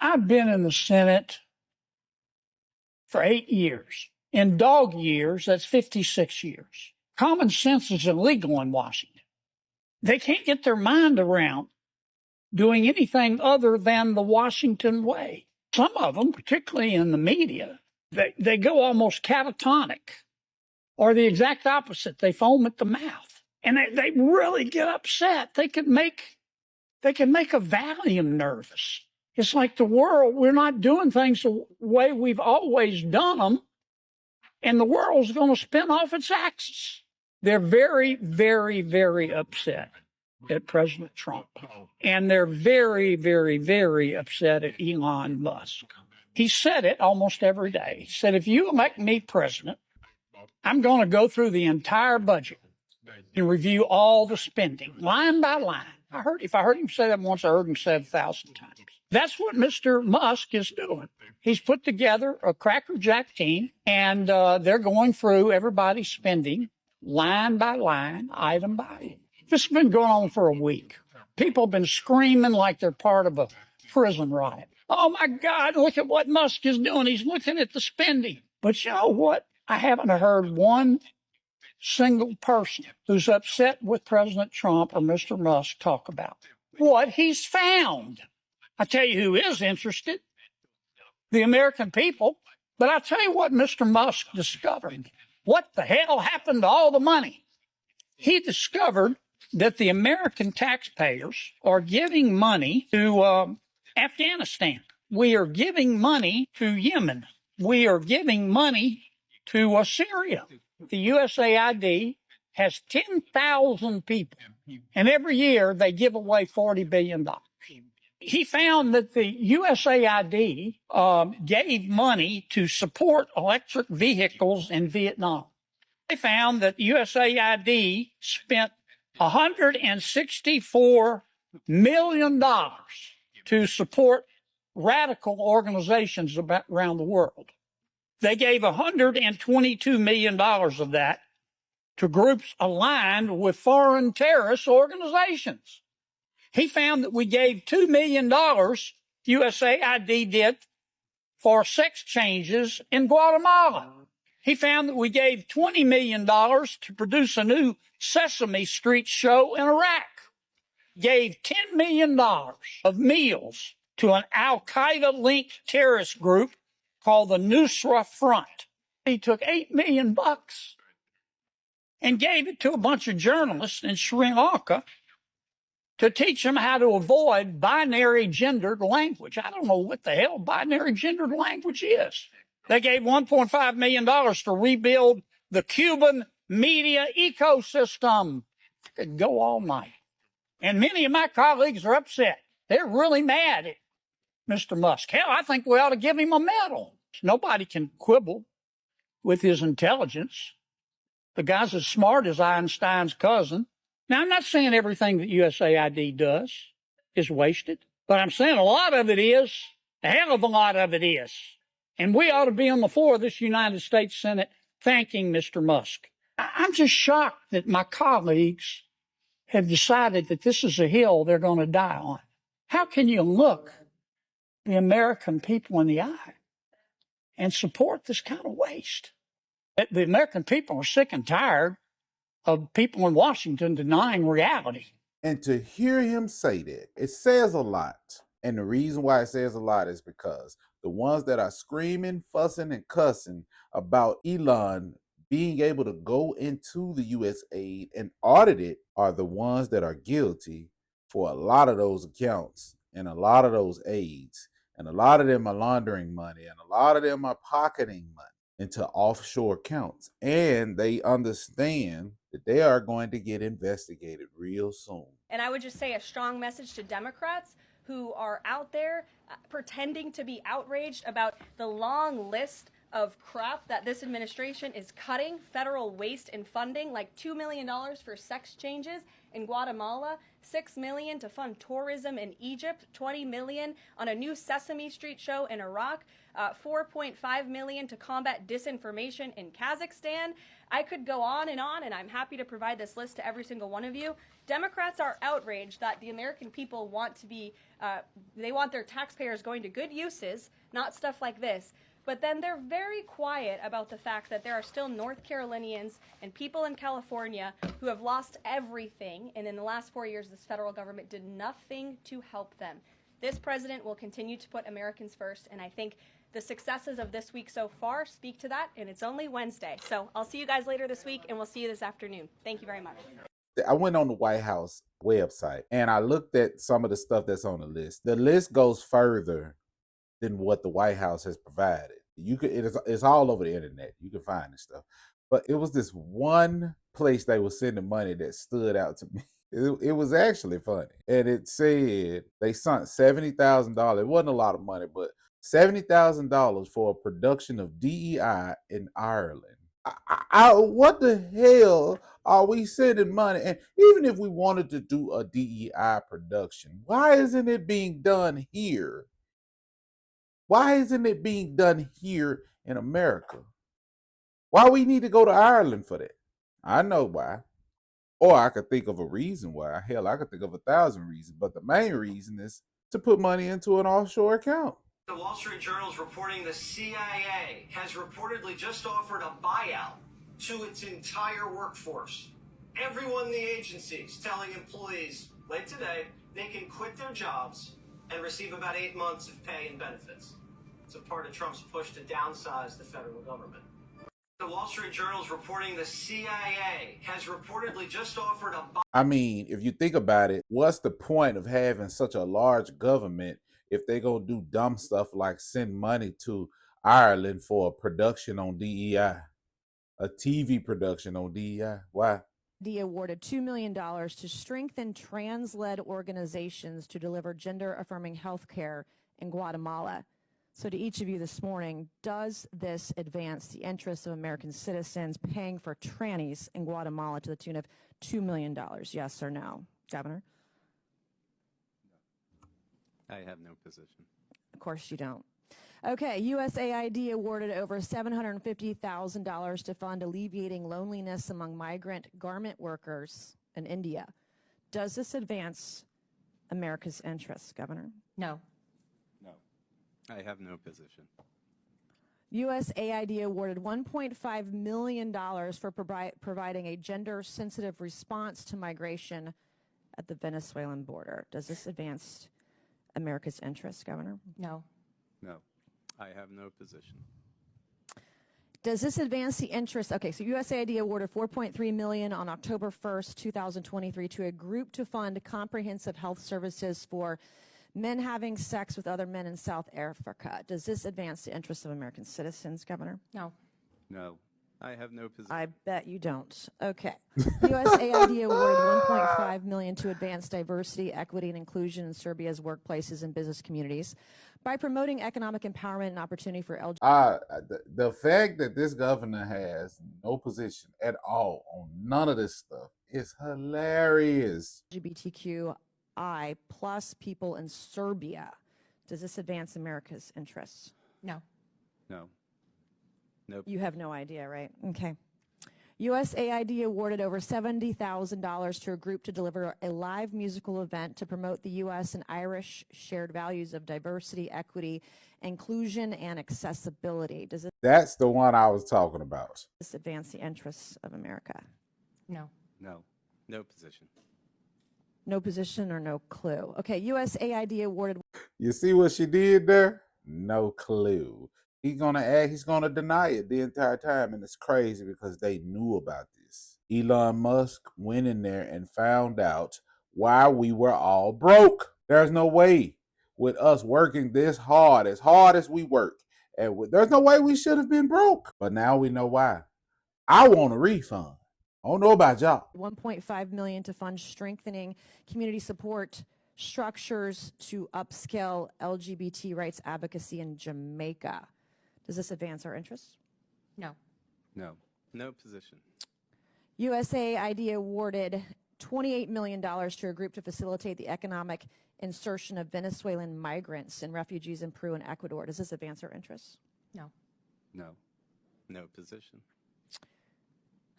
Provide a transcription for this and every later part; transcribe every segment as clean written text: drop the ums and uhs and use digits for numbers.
I've been in the Senate for 8 years. In dog years, that's 56 years. Common sense is illegal in Washington. They can't get their mind around doing anything other than the Washington way. Some of them, particularly in the media, they go almost catatonic, or the exact opposite. They foam at the mouth, and they really get upset. They can make a Valium nervous. It's like the world, we're not doing things the way we've always done them, and the world's going to spin off its axis. They're very, very, very upset at President Trump. And they're very, very, very upset at Elon Musk. He said it almost every day. He said, if you elect me president, I'm going to go through the entire budget and review all the spending, line by line. If I heard him say that once, I heard him say it 1,000 times. That's what Mr. Musk is doing. He's put together a crackerjack team, and they're going through everybody's spending line by line, item by item. This has been going on for a week. People have been screaming like they're part of a prison riot. Oh, my God, look at what Musk is doing. He's looking at the spending. But you know what? I haven't heard one single person who's upset with President Trump or Mr. Musk talk about what he's found. I tell you who is interested, the American people. But I tell you what Mr. Musk discovered. What the hell happened to all the money? He discovered that the American taxpayers are giving money to Afghanistan. We are giving money to Yemen. We are giving money to Syria. The USAID has 10,000 people, and every year they give away $40 billion. He found that the USAID gave money to support electric vehicles in Vietnam. They found that USAID spent $164 million to support radical organizations around the world. They gave $122 million of that to groups aligned with foreign terrorist organizations. He found that we gave $2 million, USAID did, for sex changes in Guatemala. He found that we gave $20 million to produce a new Sesame Street show in Iraq. Gave $10 million of meals to an Al-Qaeda-linked terrorist group called the Nusra Front. He took $8 million and gave it to a bunch of journalists in Sri Lanka to teach them how to avoid binary gendered language. I don't know what the hell binary gendered language is. They gave $1.5 million to rebuild the Cuban media ecosystem. I could go all night. And many of my colleagues are upset. They're really mad at Mr. Musk. Hell, I think we ought to give him a medal. Nobody can quibble with his intelligence. The guy's as smart as Einstein's cousin. Now, I'm not saying everything that USAID does is wasted, but I'm saying a lot of it is. A hell of a lot of it is. And we ought to be on the floor of this United States Senate thanking Mr. Musk. I'm just shocked that my colleagues have decided that this is a hill they're going to die on. How can you look the American people in the eye and support this kind of waste? The American people are sick and tired of people in Washington denying reality. And to hear him say that, it says a lot. And the reason why it says a lot is because the ones that are screaming, fussing, and cussing about Elon being able to go into the USAID and audit it are the ones that are guilty for a lot of those accounts and a lot of those aids. And a lot of them are laundering money, and a lot of them are pocketing money into offshore accounts. And they understand that they are going to get investigated real soon. And I would just say a strong message to Democrats who are out there pretending to be outraged about the long list of crap that this administration is cutting federal waste and funding, like $2 million for sex changes in Guatemala, $6 million to fund tourism in Egypt, $20 million on a new Sesame Street show in Iraq, $4.5 million to combat disinformation in Kazakhstan. I could go on, and I'm happy to provide this list to every single one of you. Democrats are outraged that the American people want to be, they want their taxpayers going to good uses, not stuff like this. But then they're very quiet about the fact that there are still North Carolinians and people in California who have lost everything, and in the last 4 years, this federal government did nothing to help them. This president will continue to put Americans first, and I think the successes of this week so far speak to that, and it's only Wednesday. So I'll see you guys later this week, and we'll see you this afternoon. Thank you very much. I went on the White House website and I looked at some of the stuff that's on the list. The list goes further than what the White House has provided. It's all over the internet. You can find this stuff. But it was this one place they were sending money that stood out to me. It was actually funny. And it said they sent $70,000. It wasn't a lot of money, but $70,000 for a production of DEI in Ireland. What the hell are we sending money? And even if we wanted to do a DEI production, why isn't it being done here? Why isn't it being done here in America? Why we need to go to Ireland for that? I know why. Or I could think of a reason why. Hell, I could think of 1,000 reasons. But the main reason is to put money into an offshore account. The Wall Street Journal is reporting the CIA has reportedly just offered a buyout to its entire workforce. Everyone in the agency is telling employees late today they can quit their jobs and receive about 8 months of pay and benefits. It's a part of Trump's push to downsize the federal government. The Wall Street Journal is reporting the CIA has reportedly just offered a buyout. I mean, if you think about it, what's the point of having such a large government if they're going to do dumb stuff like send money to Ireland for a production on DEI, a TV production on DEI? Why? The awarded $2 million to strengthen trans-led organizations to deliver gender-affirming health care in Guatemala. So to each of you this morning, does this advance the interests of American citizens paying for trannies in Guatemala to the tune of $2 million? Yes or no? Governor? I have no position. Of course you don't. Okay, USAID awarded over $750,000 to fund alleviating loneliness among migrant garment workers in India. Does this advance America's interests, Governor? No. No. I have no position. USAID awarded $1.5 million for providing a gender-sensitive response to migration at the Venezuelan border. Does this advance America's interests, Governor? No. No. I have no position. Does this advance the interests? Okay, so USAID awarded $4.3 million on October 1st, 2023 to a group to fund comprehensive health services for men having sex with other men in South Africa. Does this advance the interests of American citizens, Governor? No. No. I have no position. I bet you don't. Okay. USAID awarded $1.5 million to advance diversity, equity, and inclusion in Serbia's workplaces and business communities by promoting economic empowerment and opportunity for The fact that this governor has no position at all on none of this stuff is hilarious. LGBTQI plus people in Serbia. Does this advance America's interests? No. No. Nope. You have no idea, right? Okay. USAID awarded over $70,000 to a group to deliver a live musical event to promote the U.S. and Irish shared values of diversity, equity, inclusion, and accessibility. Does That's the one I was talking about. this advance the interests of America? No. No. No position. No position or no clue. Okay, USAID awarded. You see what she did there? No clue. He's gonna deny it the entire time, and it's crazy because they knew about this. Elon Musk went in there and found out why we were all broke. There's no way with us working this hard as we work, and there's no way we should have been broke. But now we know why. I want a refund. I don't know about y'all. $1.5 million to fund strengthening community support structures to upscale LGBT rights advocacy in Jamaica. Does this advance our interests? No. No. No position. USAID awarded $28 million to a group to facilitate the economic insertion of Venezuelan migrants and refugees in Peru and Ecuador. Does this advance our interests? No. No. No position.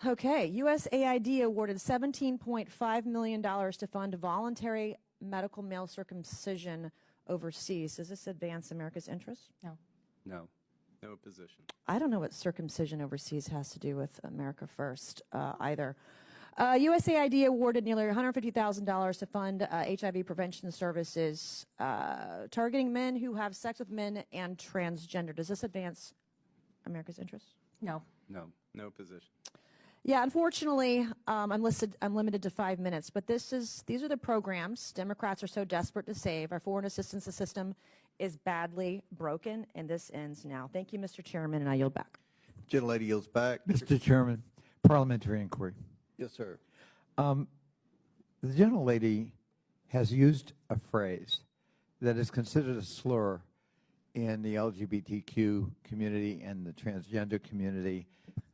Okay, USAID awarded $17.5 million to fund voluntary medical male circumcision overseas. Does this advance America's interests? No. No. No position. I don't know what circumcision overseas has to do with America First either. USAID awarded nearly $150,000 to fund HIV prevention services targeting men who have sex with men and transgender. Does this advance America's interests? No. No. No position. Yeah, unfortunately, I'm limited to 5 minutes, but these are the programs Democrats are so desperate to save. Our foreign assistance system is badly broken, and this ends now. Thank you, Mr. Chairman, and I yield back. Gentlelady yields back. Mr. Chairman, parliamentary inquiry. Yes, sir. The gentlelady has used a phrase that is considered a slur in the LGBTQ community and the transgender community.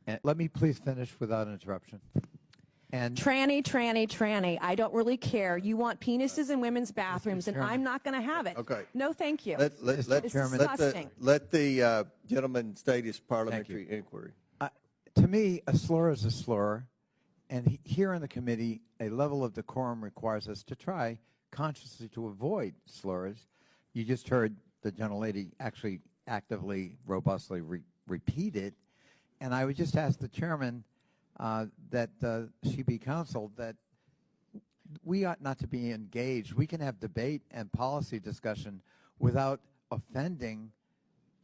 And let me please finish without interruption. And Tranny. I don't really care. You want penises in women's bathrooms, and Chairman. I'm not going to have it. Okay. No, thank you. Let It's disgusting. let the gentleman state his parliamentary inquiry. to me, a slur is a slur. And here in the committee, a level of decorum requires us to try consciously to avoid slurs. You just heard the gentlelady actually actively, robustly repeat it. And I would just ask the chairman that she be counseled that we ought not to be engaged. We can have debate and policy discussion without offending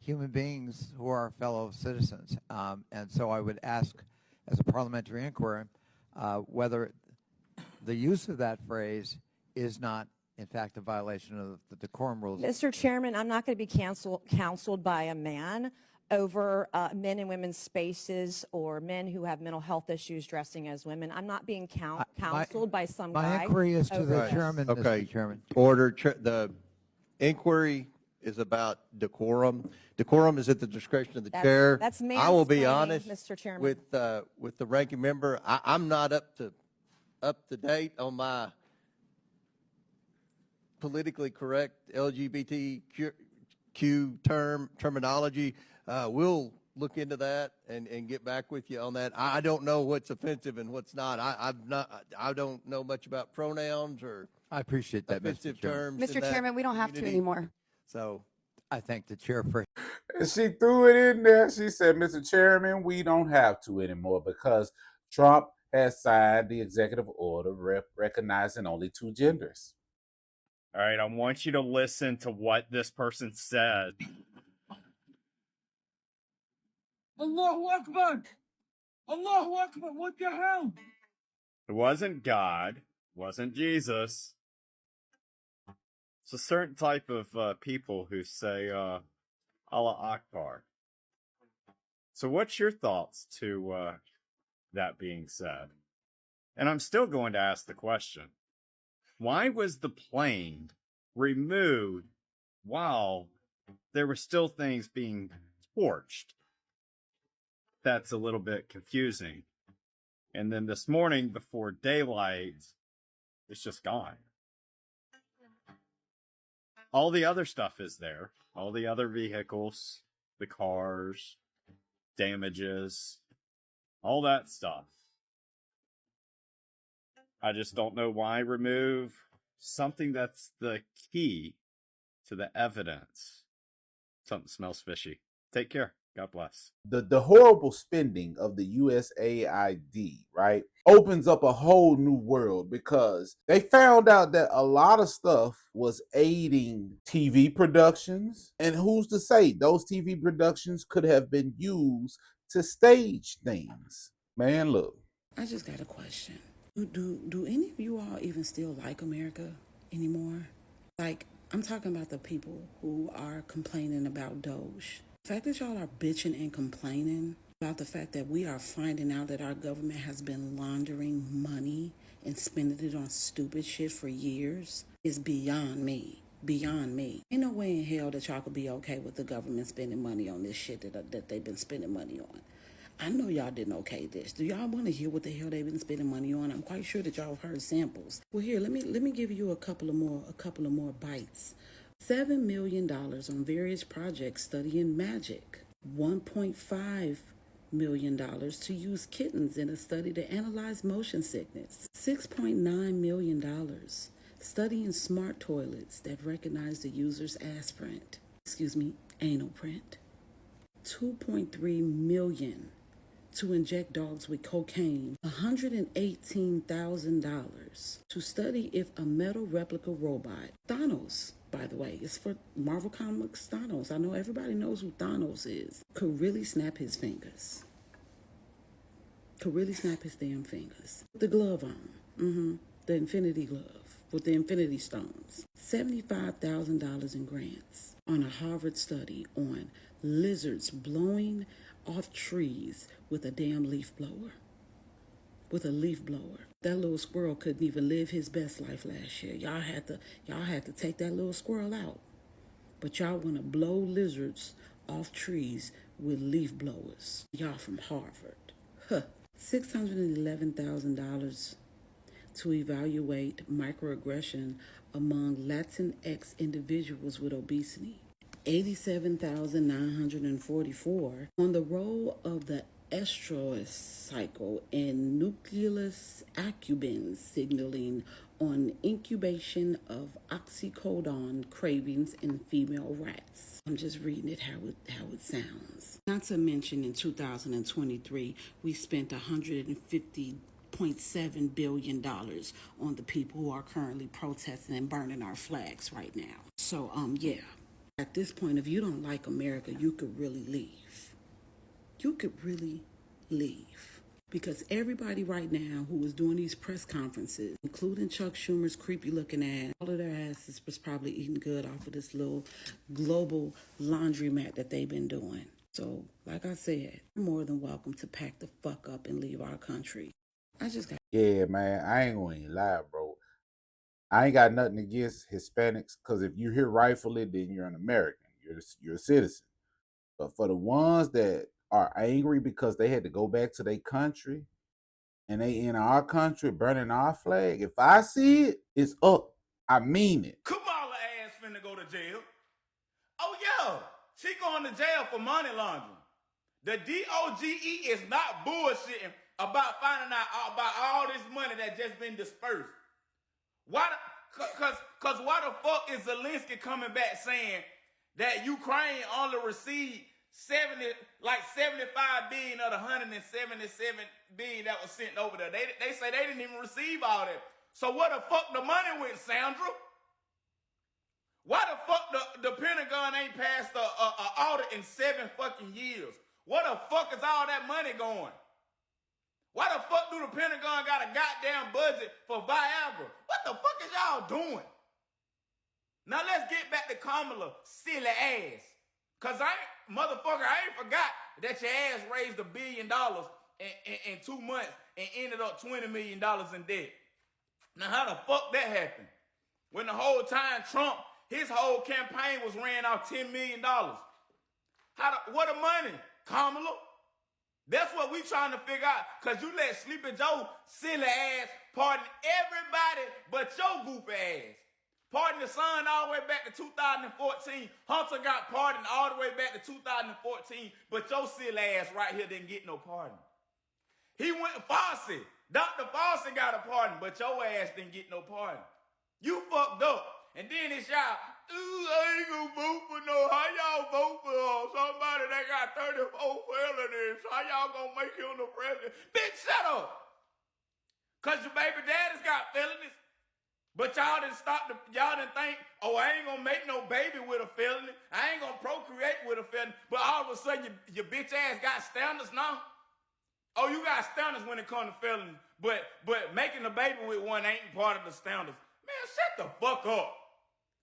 human beings who are our fellow citizens. And so I would ask, as a parliamentary inquiry, whether the use of that phrase is not, in fact, a violation of the decorum rules. Mr. Chairman, I'm not going to be counseled by a man over men and women's spaces or men who have mental health issues dressing as women. I'm not being counseled by some guy. My inquiry is to the over- chairman, Okay. Mr. Chairman. Order. The inquiry is about decorum. Decorum is at the discretion of the chair. That's I will be mansplaining, honest, Mr. Chairman. with the ranking member. I'm not up to date on my politically correct LGBTQ terminology. We'll look into that and get back with you on that. I don't know what's offensive and what's not. I don't know much about pronouns or I appreciate that, offensive Mr. Chairman. terms. in Mr. that Chairman, we don't have to community. anymore. So I thank the chair for And she threw it in there. She said, Mr. Chairman, we don't have to anymore because Trump has signed the executive order recognizing only two genders. All right, I want you to listen to what this person said. Allahu Akbar! Allahu Akbar! What the hell? It wasn't God, wasn't Jesus. It's a certain type of people who say Allah Akbar. So what's your thoughts to that being said? And I'm still going to ask the question. Why was the plane removed while there were still things being torched? That's a little bit confusing. And then this morning before daylight, it's just gone. All the other stuff is there. All the other vehicles, the cars, damages, all that stuff. I just don't know why remove something that's the key to the evidence. Something smells fishy. Take care. God bless. The horrible spending of the USAID, right, opens up a whole new world because they found out that a lot of stuff was aiding TV productions. And who's to say those TV productions could have been used to stage things? Man, look. I just got a question. Do any of you all even still like America anymore? Like, I'm talking about the people who are complaining about DOGE. The fact that y'all are bitching and complaining about the fact that we are finding out that our government has been laundering money and spending it on stupid shit for years is beyond me. beyond me. Ain't no way in hell that y'all could be okay with the government spending money on this shit that they've been spending money on. I know y'all didn't okay this. Do y'all want to hear what the hell they've been spending money on? I'm quite sure that y'all have heard samples. Well, here, let me give you a couple of more bites. $7 million on various projects studying magic. $1.5 million to use kittens in a study to analyze motion sickness. $6.9 million studying smart toilets that recognize the user's anal print. $2.3 million to inject dogs with cocaine. $118,000 to study if a metal replica robot, Thanos, by the way, it's for Marvel Comics Thanos. I know everybody knows who Thanos is. Could really snap his fingers. Could really snap his damn fingers. With the glove on. The Infinity Glove with the Infinity Stones. $75,000 in grants on a Harvard study on lizards blowing off trees with a damn leaf blower. With a leaf blower. That little squirrel couldn't even live his best life last year. Y'all had to take that little squirrel out. But y'all want to blow lizards off trees with leaf blowers. Y'all from Harvard. $611,000 to evaluate microaggression among Latinx individuals with obesity. $87,944 on the role of the estrous cycle in nucleus accumbens signaling on incubation of oxycodone cravings in female rats. I'm just reading it how it sounds. Not to mention in 2023, we spent $150.7 billion on the people who are currently protesting and burning our flags right now. So, yeah. At this point, if you don't like America, you could really leave. You could really leave. Because everybody right now who was doing these press conferences, including Chuck Schumer's creepy looking ass, all of their asses was probably eating good off of this little global laundromat that they've been doing. So, like I said, you're more than welcome to pack the fuck up and leave our country. Yeah, man, I ain't gonna even lie, bro. I ain't got nothing against Hispanics, because if you're here rightfully, then you're an American. You're a citizen. But for the ones that are angry because they had to go back to their country and they in our country burning our flag, if I see it, it's up. I mean it. Kamala ass finna go to jail. Oh yeah, she going to jail for money laundering. The DOGE is not bullshitting about finding out about all this money that just been dispersed. Why? Cause why the fuck is Zelensky coming back saying that Ukraine only received 75 billion of the 177 billion that was sent over there? They say they didn't even receive all that. So where the fuck the money went, Sandra? Why the fuck the Pentagon ain't passed a audit in 7 fucking years? Where the fuck is all that money going? Why the fuck do the Pentagon got a goddamn budget for Viagra? What the fuck is y'all doing? Now let's get back to Kamala silly ass. Cause I ain't forgot that your ass raised $1 billion in 2 months and ended up $20 million in debt. Now how the fuck that happened? When the whole time Trump, his whole campaign was ran off $10 million. What the money, Kamala? That's what we trying to figure out. Cause you let Sleepy Joe silly ass pardon everybody but your goofy ass. Pardon the son all the way back to 2014. Hunter got pardoned all the way back to 2014, but your silly ass right here didn't get no pardon. He went Fossey. Dr. Fossey got a pardon, but your ass didn't get no pardon. You fucked up. And then it's y'all, I ain't gonna vote for no. How y'all vote for somebody that got 34 felonies? How y'all gonna make him the president? Bitch, shut up. Cause your baby daddy's got felonies. But y'all didn't think, oh, I ain't gonna make no baby with a felony. I ain't gonna procreate with a felony. But all of a sudden, your bitch ass got standards now? Oh, you got standards when it comes to felonies. But making a baby with one ain't part of the standards. Man, shut the fuck up.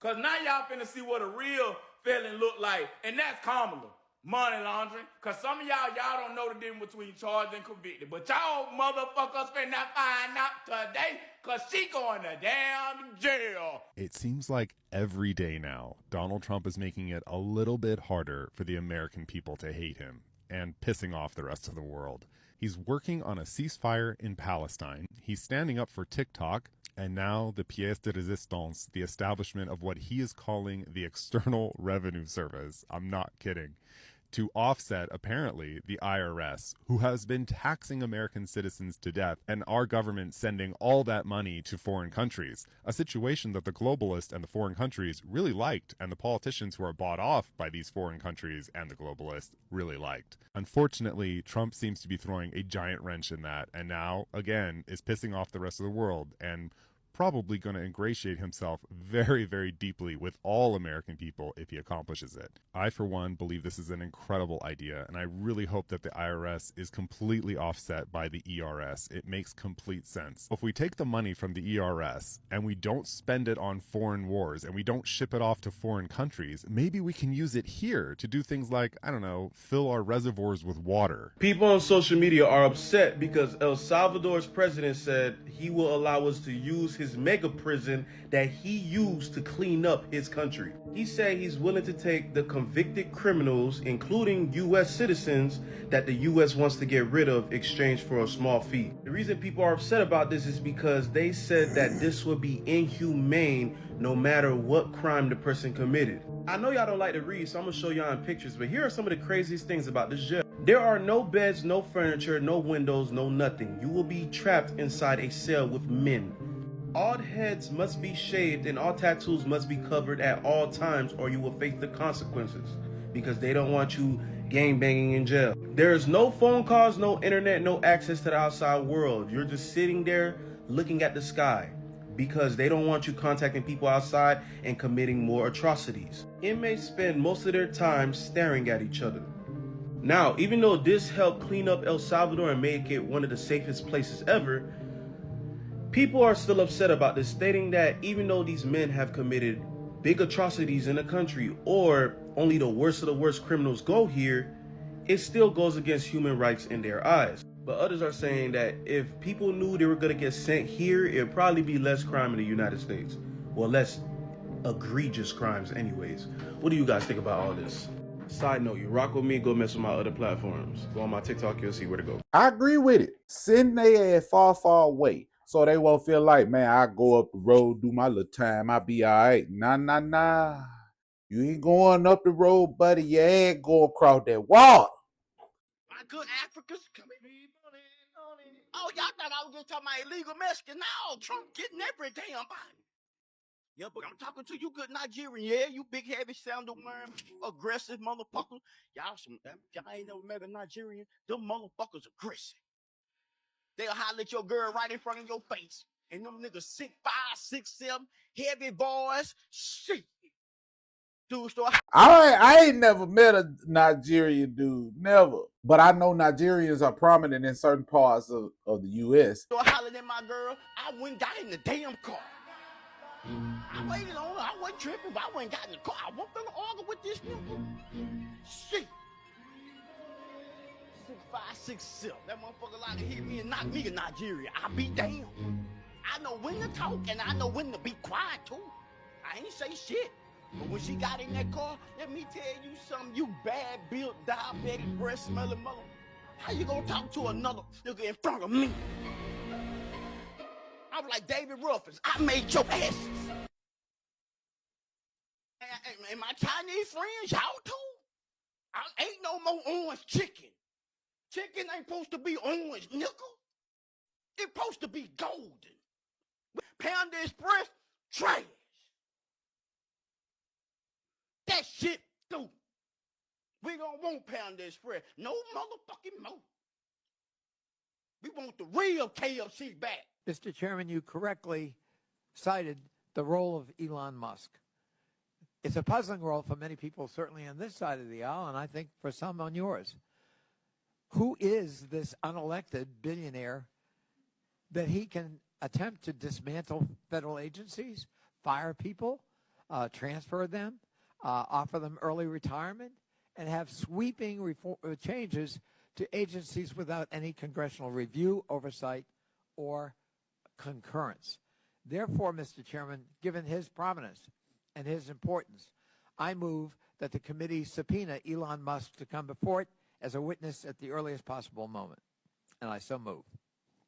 Because now y'all finna see what a real felon look like. And that's Kamala. money laundering, because some of y'all don't know the difference between charged and convicted. But y'all motherfuckers finna find out today, because she going to damn jail. It seems like every day now, Donald Trump is making it a little bit harder for the American people to hate him and pissing off the rest of the world. He's working on a ceasefire in Palestine. He's standing up for TikTok. And now the pièce de résistance, the establishment of what he is calling the External Revenue Service. I'm not kidding. To offset, apparently, the IRS, who has been taxing American citizens to death, and our government sending all that money to foreign countries, a situation that the globalists and the foreign countries really liked, and the politicians who are bought off by these foreign countries and the globalists really liked. Unfortunately, Trump seems to be throwing a giant wrench in that, and now, again, is pissing off the rest of the world, and probably going to ingratiate himself very, very deeply with all American people if he accomplishes it. I, for one, believe this is an incredible idea, and I really hope that the IRS is completely offset by the ERS. It makes complete sense. If we take the money from the ERS and we don't spend it on foreign wars and we don't ship it off to foreign countries, maybe we can use it here to do things like, I don't know, fill our reservoirs with water. People on social media are upset because El Salvador's president said he will allow us to use his mega prison that he used to clean up his country. He said he's willing to take the convicted criminals, including U.S. citizens, that the U.S. wants to get rid of in exchange for a small fee. The reason people are upset about this is because they said that this would be inhumane no matter what crime the person committed. I know y'all don't like to read, so I'm gonna show y'all in pictures, but here are some of the craziest things about this jail. There are no beds, no furniture, no windows, no nothing. You will be trapped inside a cell with men. All heads must be shaved and all tattoos must be covered at all times or you will face the consequences because they don't want you gangbanging in jail. There is no phone calls, no internet, no access to the outside world. You're just sitting there looking at the sky because they don't want you contacting people outside and committing more atrocities. Inmates spend most of their time staring at each other. Now, even though this helped clean up El Salvador and make it one of the safest places ever, people are still upset about this, stating that even though these men have committed big atrocities in the country, or only the worst of the worst criminals go here, it still goes against human rights in their eyes. But others are saying that if people knew they were going to get sent here, it'd probably be less crime in the United States. Well, less egregious crimes anyways. What do you guys think about all this? Side note, you rock with me, go mess with my other platforms. Go on my TikTok, you'll see where to go. I agree with it. Send their ass far, far away. So they won't feel like, man, I go up the road, do my little time, I'll be all right. Nah. You ain't going up the road, buddy. Your ass go across that wall. My good Africans, come here. Oh, y'all thought I was just talking about illegal Mexican. No, Trump getting every damn body. Yeah, but I'm talking to you good Nigerian. Yeah, you big heavy sounder wearing aggressive motherfuckers. Y'all ain't never met a Nigerian. Them motherfuckers aggressive. They'll holler at your girl right in front of your face. And them niggas 6'5", 6'7", heavy boys. Shit. Dude, so I ain't never met a Nigerian dude. Never. But I know Nigerians are prominent in certain parts of the U.S. So hollering at my girl, I went and got in the damn car. I waited on her. I wasn't tripping, but I went and got in the car. I wasn't gonna argue with this nigga. Shit. 6'5", 6'7". That motherfucker like to hit me and knock me to Nigeria. I be damned. I know when to talk and I know when to be quiet too. I ain't say shit. But when she got in that car, let me tell you something, you bad built, diabetic, breath smelling mother. How you gonna talk to another nigga in front of me? I'm like David Ruffins. I made your asses. And my Chinese friends, y'all too. I ain't no more orange chicken. Chicken ain't supposed to be orange, nickel. It's supposed to be golden. Panda Express, trash. That shit, dude. We don't want Panda Express. No motherfucking more. We want the real KFC back. Mr. Chairman, you correctly cited the role of Elon Musk. It's a puzzling role for many people, certainly on this side of the aisle, and I think for some on yours. Who is this unelected billionaire that he can attempt to dismantle federal agencies, fire people, transfer them, offer them early retirement, and have sweeping changes to agencies without any congressional review, oversight, or concurrence. Therefore, Mr. Chairman, given his prominence and his importance, I move that the committee subpoena Elon Musk to come before it as a witness at the earliest possible moment. And I so move.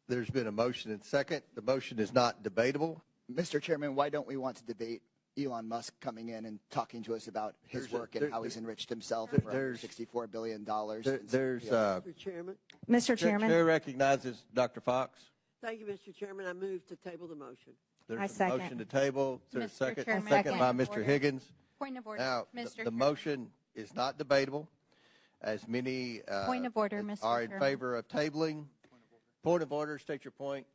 There's been a motion and second. The motion is not debatable. Mr. Chairman, why don't we want to debate Elon Musk coming in and talking to us about his work and how he's enriched himself for $64 billion? Mr. Chairman. Mr. Chairman. Chair recognizes Dr. Fox. Thank you, Mr. Chairman. I move to table the motion. There's a motion to table. Is there a Mr. second? Chairman. Second by Point of Mr. order. Higgins. Point of order, Now, Mr. the Chairman. motion is not debatable. As many Point of order, Mr. are in Chairman. favor of tabling. Point of order. State your point.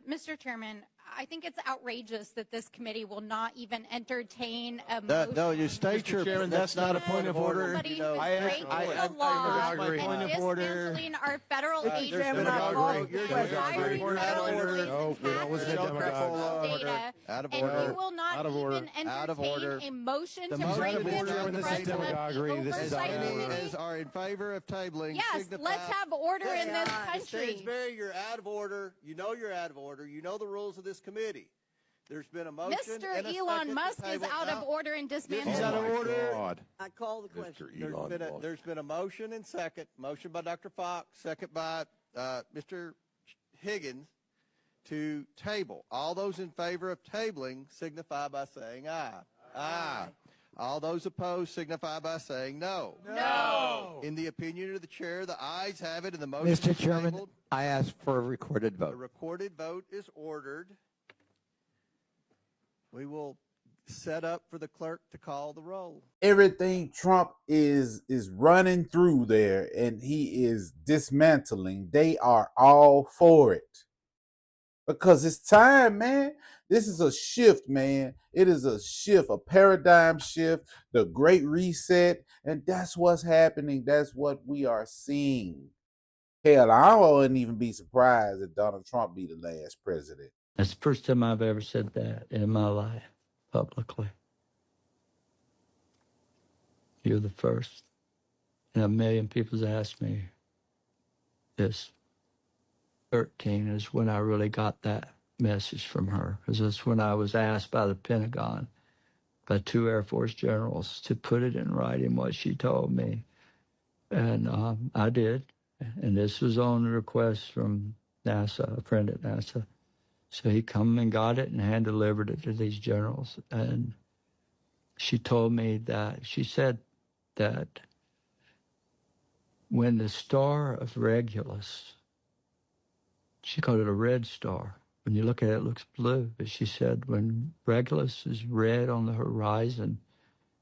Mr. Chairman, I think it's outrageous that this committee will not even entertain a motion. No, you state your. Chairman, that's not a point of order. Somebody You know, who's breaking the law agree. Point and of order. dismantling our federal Mr. agencies Chairman, I call the and question. hiring We're out of order. federal No, we don't listen to agents demagogues. data, Out of and order. you will not Out of order. even Out of order. entertain a motion The to motion bring is this adjourned. to the This is president of the demagoguery. This is As oversight out of many order. as are in favor of tabling. Yes, signify. let's have order in this Aye. country. Stansberry, you're out of order. You know you're out of order. You know the rules of this committee. There's been a motion. Mr. and a Elon second to Musk is table. out of Now, order and dismantling. He's out of order. God. I call the question. There's been a motion and second. Motion by Dr. Fox, second by Mr. Higgins to table. All those in favor of tabling signify by saying aye. Aye. All those opposed signify by saying no. No. In the opinion of the chair, the ayes have it, and the motion Mr. is Chairman, tabled. I ask for a recorded The vote. recorded vote is ordered. We will set up for the clerk to call the roll. Everything Trump is running through there and he is dismantling, they are all for it. Because it's time, man. This is a shift, man. It is a shift, a paradigm shift, the great reset, and that's what's happening. That's what we are seeing. Hell, I wouldn't even be surprised if Donald Trump be the last president. That's the first time I've ever said that in my life, publicly. You're the first. And a million people's asked me this. 13 is when I really got that message from her, because that's when I was asked by the Pentagon, by 2 Air Force generals, to put it in writing what she told me. And I did. And this was on a request from NASA, a friend at NASA. So he come and got it and hand-delivered it to these generals. And she told me that, she said that when the star of Regulus, she called it a red star. When you look at it, it looks blue. But she said when Regulus is red on the horizon,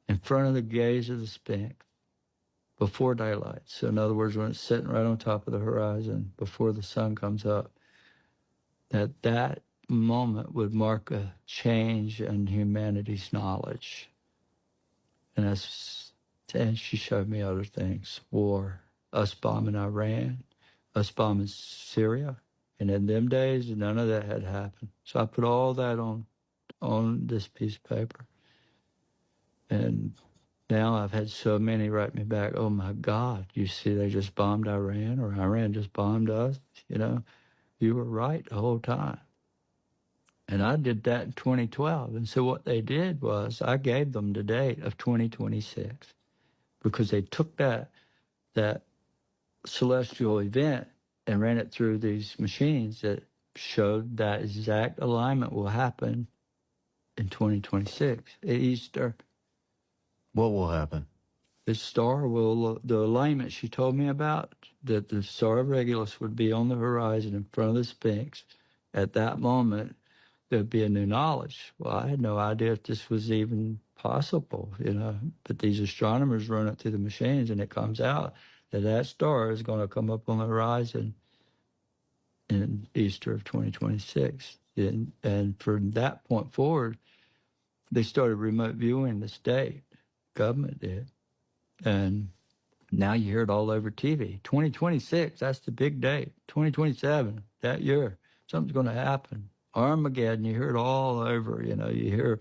in front of the gaze of the Sphinx, before daylight. So in other words, when it's sitting right on top of the horizon, before the sun comes up, that moment would mark a change in humanity's knowledge. And she showed me other things. War, us bombing Iran, us bombing Syria. And in them days, none of that had happened. So I put all that on this piece of paper. And now I've had so many write me back, oh my God, you see they just bombed Iran, or Iran just bombed us. You know, you were right the whole time. And I did that in 2012. And so what they did was I gave them the date of 2026 because they took that celestial event and ran it through these machines that showed that exact alignment will happen in 2026 at Easter. What will happen? The star will, the alignment she told me about, that the star of Regulus would be on the horizon in front of the Sphinx. At that moment, there'd be a new knowledge. Well, I had no idea if this was even possible, you know, but these astronomers run it through the machines and it comes out that star is going to come up on the horizon in Easter of 2026. And from that point forward, they started remote viewing the state. Government did. And now you hear it all over TV. 2026, that's the big date. 2027, that year, something's going to happen. Armageddon, you hear it all over. You know, you hear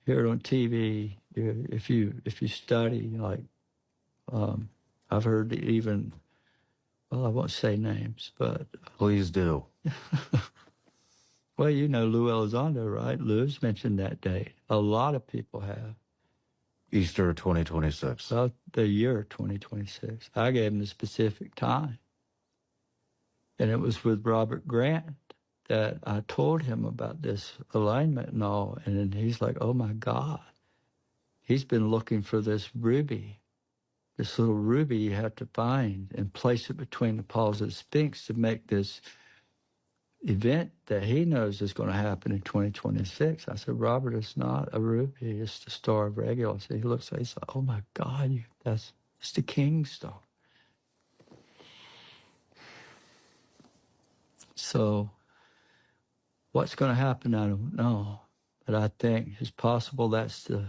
it on TV. If you study, like I've heard even, well, I won't say names, but Please do. well, you know Lou Elizondo, right? Lou's mentioned that date. A lot of people have. Easter 2026. Well, the year 2026. I gave him the specific time. And it was with Robert Grant that I told him about this alignment and all. And then he's like, oh my God. He's been looking for this ruby, this little ruby you have to find and place it between the paws of the Sphinx to make this event that he knows is going to happen in 2026. I said, Robert, it's not a ruby, it's the Star of Regulus. He looks at it, he's like, oh my God, it's the King Star. So what's going to happen, I don't know. But I think it's possible that's the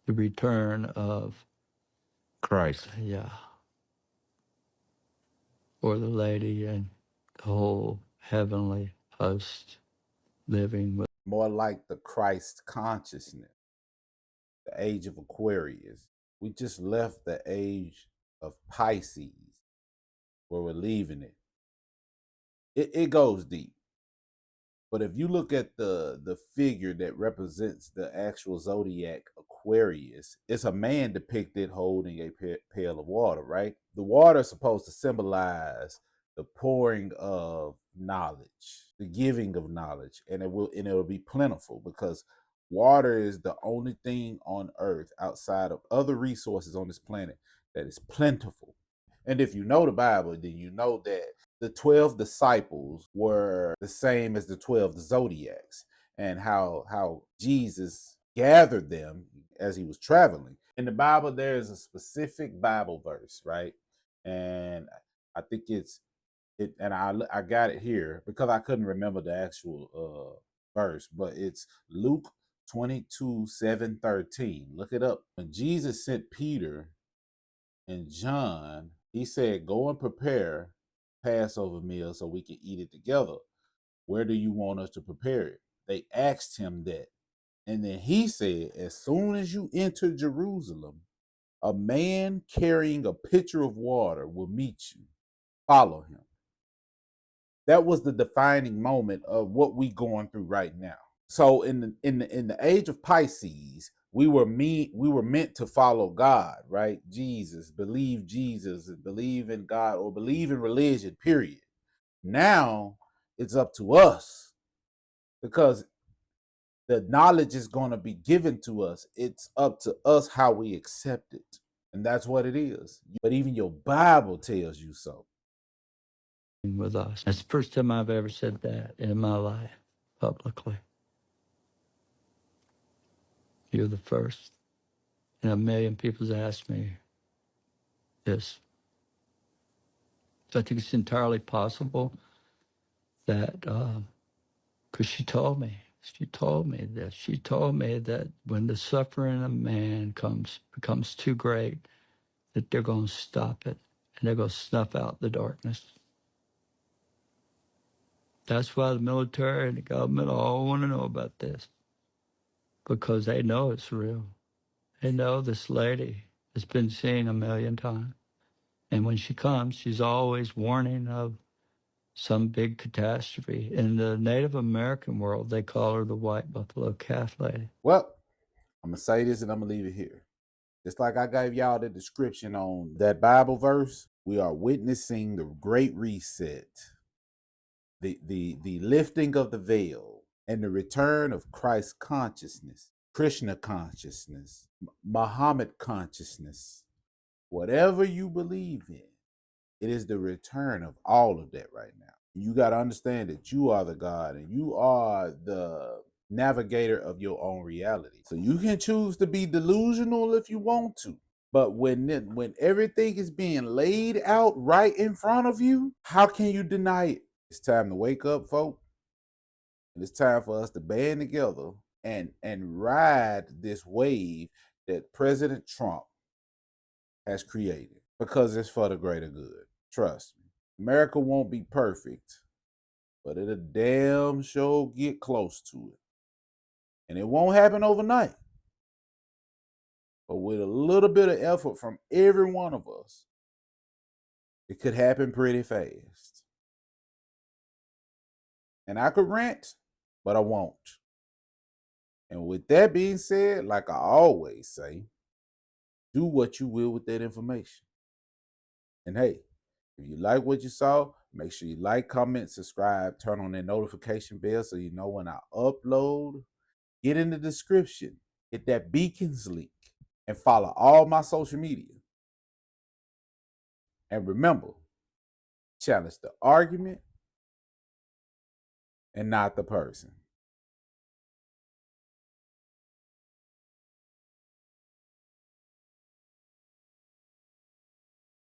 return of Christ. Yeah. Or the lady and the whole heavenly host living with. More like the Christ consciousness, the age of Aquarius. We just left the age of Pisces, where we're leaving it. It goes deep. But if you look at the figure that represents the actual zodiac Aquarius, it's a man depicted holding a pail of water, right? The water is supposed to symbolize the pouring of knowledge, the giving of knowledge, and it'll be plentiful, because water is the only thing on earth outside of other resources on this planet that is plentiful. And if you know the Bible, then you know that the 12 disciples were the same as the 12 zodiacs, and how Jesus gathered them as he was traveling. In the Bible, there is a specific Bible verse, right? And I think and I got it here because I couldn't remember the actual verse, but it's Luke 22:7-13. Look it up. When Jesus sent Peter and John, he said, go and prepare Passover meal so we can eat it together. Where do you want us to prepare it? They asked him that. And then he said, as soon as you enter Jerusalem, a man carrying a pitcher of water will meet you. Follow him. That was the defining moment of what we going through right now. So in the age of Pisces, we were meant to follow God, right? Jesus, believe in God, or believe in religion, period. Now it's up to us, because the knowledge is going to be given to us. It's up to us how we accept it. And that's what it is. But even your Bible tells you so. With us. That's the first time I've ever said that in my life publicly. You're the first. And a million people's asked me this. So I think it's entirely possible that, because she told me this. She told me that when the suffering of man becomes too great, that they're going to stop it and they're going to snuff out the darkness. That's why the military and the government all want to know about this, because they know it's real. They know this lady has been seen a million times. And when she comes, she's always warning of some big catastrophe. In the Native American world, they call her the White Buffalo Calf Lady. Well, I'm going to say this and I'm going to leave it here. Just like I gave y'all the description on that Bible verse, we are witnessing the Great Reset, the lifting of the veil, and the return of Christ consciousness, Krishna consciousness, Muhammad consciousness. Whatever you believe in, it is the return of all of that right now. You got to understand that you are the God and you are the navigator of your own reality. So you can choose to be delusional if you want to. But when everything is being laid out right in front of you, how can you deny it? It's time to wake up, folks. And it's time for us to band together and ride this wave that President Trump has created, because it's for the greater good. Trust me. America won't be perfect, but it'll damn sure get close to it. And it won't happen overnight. But with a little bit of effort from every one of us, it could happen pretty fast. And I could rant, but I won't. And with that being said, like I always say, do what you will with that information. And hey, if you like what you saw, make sure you like, comment, subscribe, turn on that notification bell so you know when I upload. Get in the description, hit that beacons link, and follow all my social media. And remember, challenge the argument and not the person.